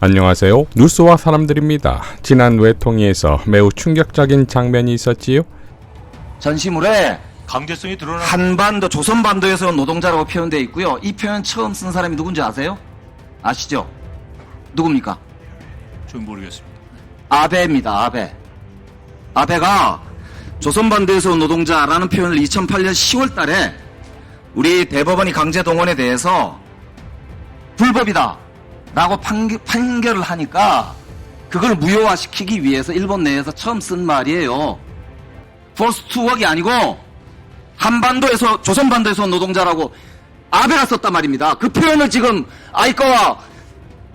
안녕하세요. 뉴스와 사람들입니다. 지난 외통위에서 매우 충격적인 장면이 있었지요. 전시물에 강제성이 드러나는 한반도, 조선반도에서 노동자라고 표현되어 있고요. 이 표현 처음 쓴 사람이 누군지 아세요? 아시죠? 누굽니까? 좀 모르겠습니다. 아베입니다. 아베가 조선반도에서 노동자라는 표현을 2008년 10월 달에 우리 대법원이 강제동원에 대해서 불법이다 라고 판결을 하니까 그걸 무효화시키기 위해서 일본 내에서 처음 쓴 말이에요. forced to work이 아니고 한반도에서, 조선반도에서 노동자라고 아베가 썼단 말입니다. 그 표현을 지금 아이카와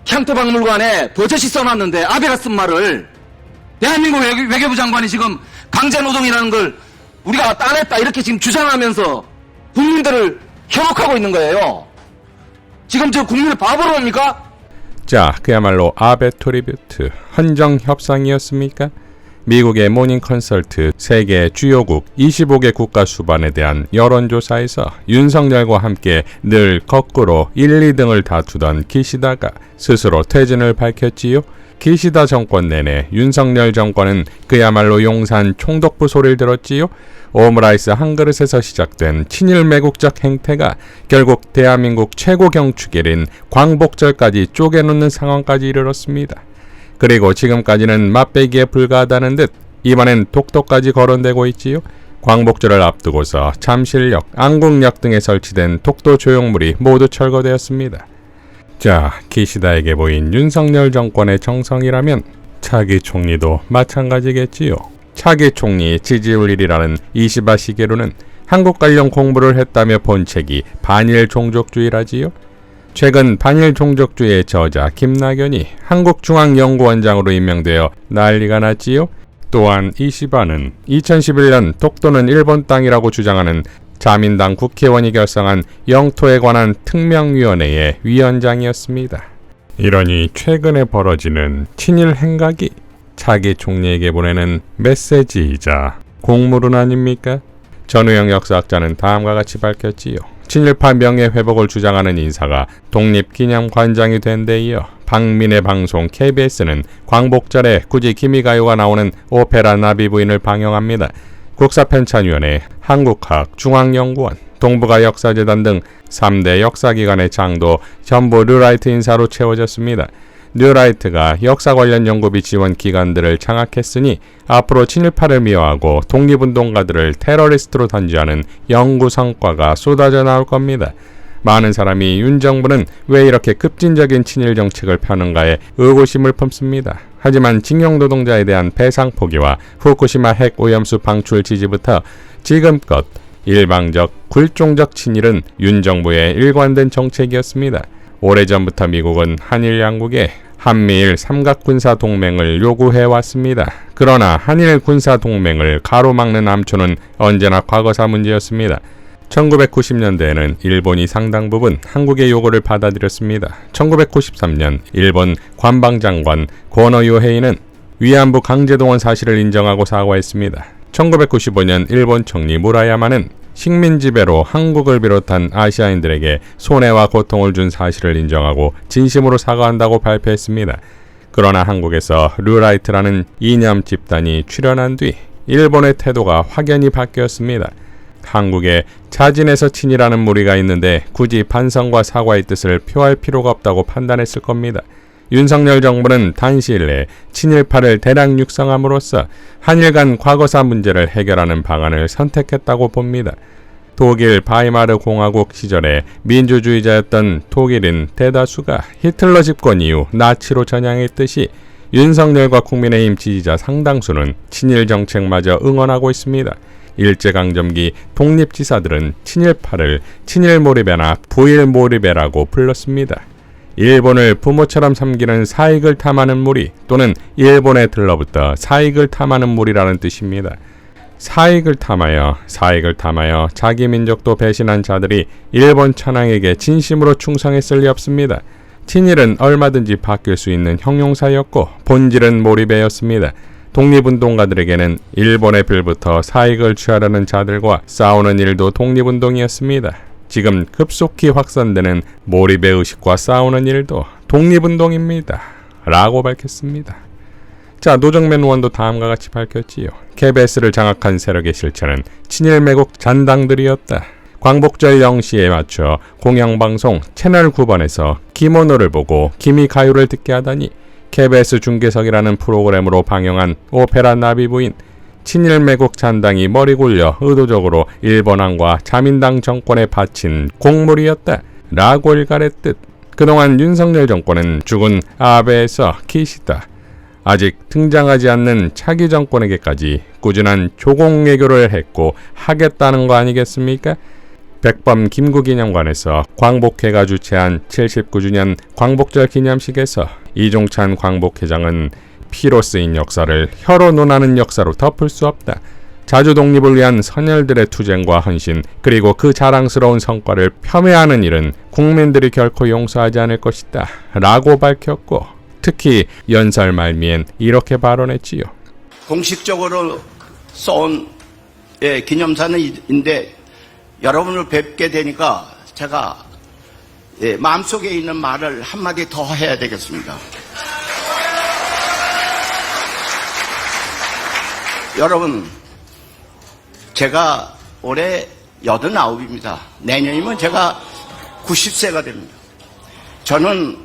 향토박물관에 버젓이 써놨는데 아베가 쓴 말을 대한민국 외교부 장관이 지금 강제노동이라는 걸 우리가 따냈다 이렇게 지금 주장하면서 국민들을 현혹하고 있는 거예요. 지금 저 국민을 바보로 옵니까? 자, 그야말로 아베 트리뷰트 헌정 협상이었습니까? 미국의 모닝 컨설트 세계 주요국 25개 국가 수반에 대한 여론조사에서 윤석열과 함께 늘 거꾸로 1, 2등을 다투던 기시다가 스스로 퇴진을 밝혔지요. 기시다 정권 내내 윤석열 정권은 그야말로 용산 총독부 소리를 들었지요. 오므라이스 한 그릇에서 시작된 친일 매국적 행태가 결국 대한민국 최고 경축일인 광복절까지 쪼개놓는 상황까지 이르렀습니다. 그리고 지금까지는 맛배기에 불과하다는 듯 이번엔 독도까지 거론되고 있지요. 광복절을 앞두고서 잠실역, 안국역 등에 설치된 독도 조형물이 모두 철거되었습니다. 자, 기시다에게 보인 윤석열 정권의 정성이라면 차기 총리도 마찬가지겠지요. 차기 총리 지지율1위라는 이시바 시게루는 한국 관련 공부를 했다며 본 책이 반일 종족주의라지요. 최근 반일 종족주의의 저자 김낙연이 한국중앙연구원장으로 임명되어 난리가 났지요. 또한 이시바는 2011년 독도는 일본 땅이라고 주장하는 자민당 국회의원이 결성한 영토에 관한 특명위원회의 위원장이었습니다. 이러니 최근에 벌어지는 친일 행각이 차기 총리에게 보내는 메시지이자 공물은 아닙니까? 전우영 역사학자는 다음과 같이 밝혔지요. 친일파 명예회복을 주장하는 인사가 독립기념관장이 된 데 이어 박민의 방송 KBS는 광복절에 굳이 기미가요가 나오는 오페라 나비 부인을 방영합니다. 국사편찬위원회, 한국학, 중앙연구원, 동북아 역사재단 등 3대 역사기관의 장도 전부 뉴라이트 인사로 채워졌습니다. 뉴라이트가 역사 관련 연구비 지원 기관들을 장악했으니 앞으로 친일파를 미워하고 독립운동가들을 테러리스트로 단죄하는 연구 성과가 쏟아져 나올 겁니다. 많은 사람이 윤 정부는 왜 이렇게 급진적인 친일 정책을 펴는가에 의구심을 품습니다. 하지만 징용 노동자에 대한 배상 포기와 후쿠시마 핵 오염수 방출 지지부터 지금껏 일방적, 굴종적 친일은 윤 정부의 일관된 정책이었습니다. 오래전부터 미국은 한일 양국에 한미일 삼각군사동맹을 요구해왔습니다. 그러나 한일 군사동맹을 가로막는 암초는 언제나 과거사 문제였습니다. 1990년대에는 일본이 상당 부분 한국의 요구를 받아들였습니다. 1993년 일본 관방장관 고노요헤이는 위안부 강제동원 사실을 인정하고 사과했습니다. 1995년 일본 총리 무라야마는 식민 지배로 한국을 비롯한 아시아인들에게 손해와 고통을 준 사실을 인정하고 진심으로 사과한다고 발표했습니다. 그러나 한국에서 뉴라이트라는 이념 집단이 출현한 뒤 일본의 태도가 확연히 바뀌었습니다. 한국에 자진해서 친일하는 무리가 있는데 굳이 반성과 사과의 뜻을 표할 필요가 없다고 판단했을 겁니다. 윤석열 정부는 단시일 내에 친일파를 대량 육성함으로써 한일 간 과거사 문제를 해결하는 방안을 선택했다고 봅니다. 독일 바이마르 공화국 시절에 민주주의자였던 독일인 대다수가 히틀러 집권 이후 나치로 전향했듯이 윤석열과 국민의힘 지지자 상당수는 친일 정책마저 응원하고 있습니다. 일제강점기 독립지사들은 친일파를 친일몰입애나 부일몰입애라고 불렀습니다. 일본을 부모처럼 섬기는 사익을 탐하는 무리 또는 일본에 들러붙어 사익을 탐하는 무리라는 뜻입니다. 사익을 탐하여 자기 민족도 배신한 자들이 일본 천황에게 진심으로 충성했을 리 없습니다. 친일은 얼마든지 바뀔 수 있는 형용사였고 본질은 몰입애였습니다. 독립운동가들에게는 일본에 빌부터 사익을 취하려는 자들과 싸우는 일도 독립운동이었습니다. 지금 급속히 확산되는 몰입의 의식과 싸우는 일도 독립운동입니다. 라고 밝혔습니다. 자, 노정면 의원도 다음과 같이 밝혔지요. KBS를 장악한 세력의 실체는 친일 매국 잔당들이었다. 광복절 0시에 맞춰 공영방송 채널 9번에서 김원호를 보고 김이 가요를 듣게 하다니 KBS 중계석이라는 프로그램으로 방영한 오페라 나비부인 친일 매국 잔당이 머리 굴려 의도적으로 일본항과 자민당 정권에 바친 곡물이었다 라고 일갈했듯 그동안 윤석열 정권은 죽은 아베에서 키시다 아직 등장하지 않는 차기 정권에게까지 꾸준한 조공외교를 했고 하겠다는 거 아니겠습니까? 백범 김구기념관에서 광복회가 주최한 79주년 광복절 기념식에서 이종찬 광복회장은 피로 쓰인 역사를 혀로 논하는 역사로 덮을 수 없다. 자주 독립을 위한 선열들의 투쟁과 헌신 그리고 그 자랑스러운 성과를 폄훼하는 일은 국민들이 결코 용서하지 않을 것이다 라고 밝혔고 특히 연설 말미엔 이렇게 발언했지요. 공식적으로 써온 기념사인데 여러분을 뵙게 되니까 제가 마음속에 있는 말을 한마디 더 해야 되겠습니다. 여러분, 제가 올해 89입니다. 내년이면 제가 90세가 됩니다. 저는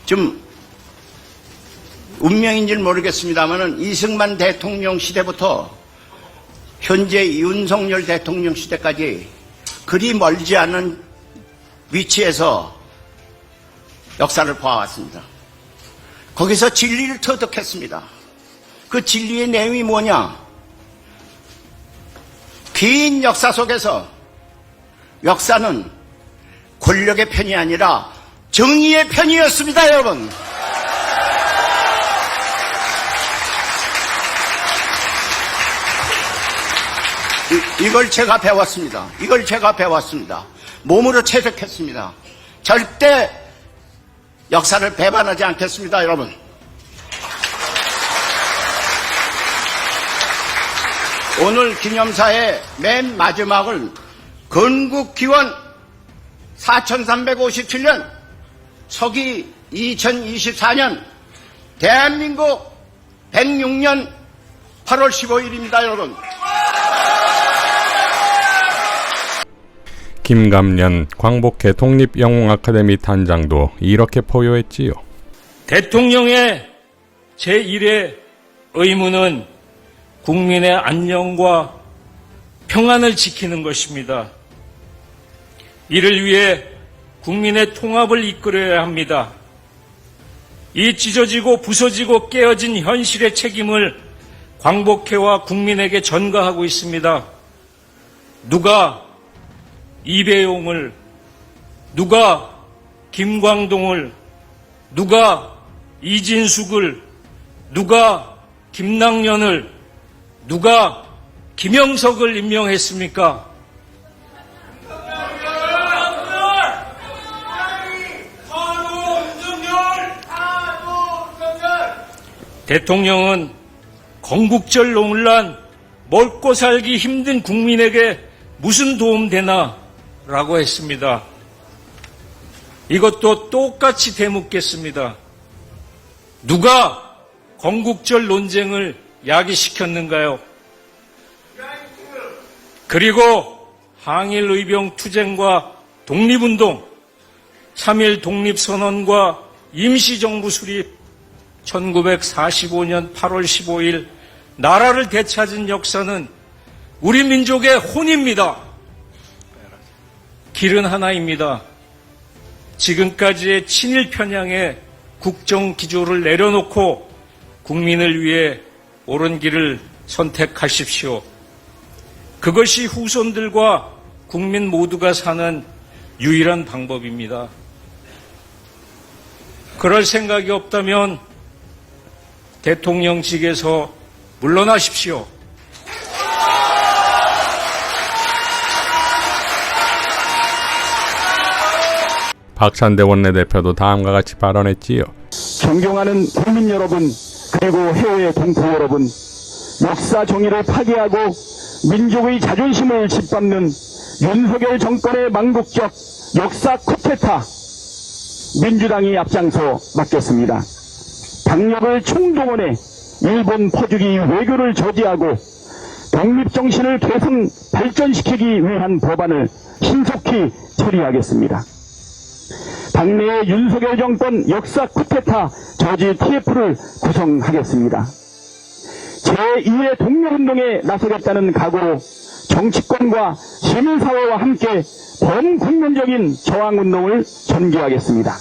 좀 운명인지 모르겠습니다만 이승만 대통령 시대부터 현재 윤석열 대통령 시대까지 그리 멀지 않은 위치에서 역사를 봐왔습니다. 거기서 진리를 터득했습니다. 그 진리의 내용이 뭐냐? 긴 역사 속에서 역사는 권력의 편이 아니라 정의의 편이었습니다, 여러분. 이걸 제가 배웠습니다. 이걸 제가 배웠습니다. 몸으로 체득했습니다. 절대 역사를 배반하지 않겠습니다, 여러분. 오늘 기념사의 맨 마지막을 건국기원 4357년 서기 2024년 대한민국 106년 8월 15일입니다, 여러분. 김감년 광복회 독립영웅아카데미 단장도 이렇게 포효했지요. 대통령의 제1의 의무는 국민의 안녕과 평안을 지키는 것입니다. 이를 위해 국민의 통합을 이끌어야 합니다. 이 찢어지고 부서지고 깨어진 현실의 책임을 광복회와 국민에게 전가하고 있습니다. 누가 이배용을, 누가 김광동을, 누가 이진숙을, 누가 김낭년을, 누가 김영석을 임명했습니까? 대통령은 건국절 논란, 먹고 살기 힘든 국민에게 무슨 도움 되나? 라고 했습니다. 이것도 똑같이 되묻겠습니다. 누가 건국절 논쟁을 야기시켰는가요? 그리고 항일 의병 투쟁과 독립운동, 3.1 독립선언과 임시정부 수립, 1945년 8월 15일 나라를 되찾은 역사는 우리 민족의 혼입니다. 길은 하나입니다. 지금까지의 친일 편향의 국정 기조를 내려놓고 국민을 위해 옳은 길을 선택하십시오. 그것이 후손들과 국민 모두가 사는 유일한 방법입니다. 그럴 생각이 없다면 대통령직에서 물러나십시오. 박찬대 원내대표도 다음과 같이 발언했지요. 존경하는 국민 여러분, 그리고 해외 동포 여러분, 역사 정의를 파괴하고 민족의 자존심을 짓밟는 윤석열 정권의 망국적 역사 쿠데타, 민주당이 앞장서 맡겼습니다. 당력을 총동원해 일본 퍼주기 외교를 저지하고 독립정신을 개선 발전시키기 위한 법안을 신속히 처리하겠습니다. 당내의 윤석열 정권 역사 쿠데타 저지 TF를 구성하겠습니다. 제2의 독립운동에 나서겠다는 각오로 정치권과 시민사회와 함께 범국민적인 저항운동을 전개하겠습니다.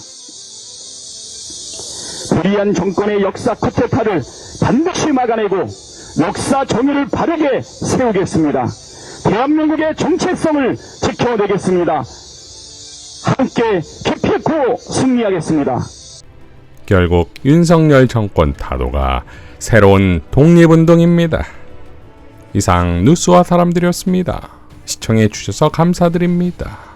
불의한 정권의 역사 쿠데타를 반드시 막아내고 역사 정의를 바르게 세우겠습니다. 대한민국의 정체성을 지켜내겠습니다. 함께 기필코 승리하겠습니다. 결국 윤석열 정권 타도가 새로운 독립운동입니다. 이상 뉴스와 사람들이었습니다. 시청해 주셔서 감사드립니다.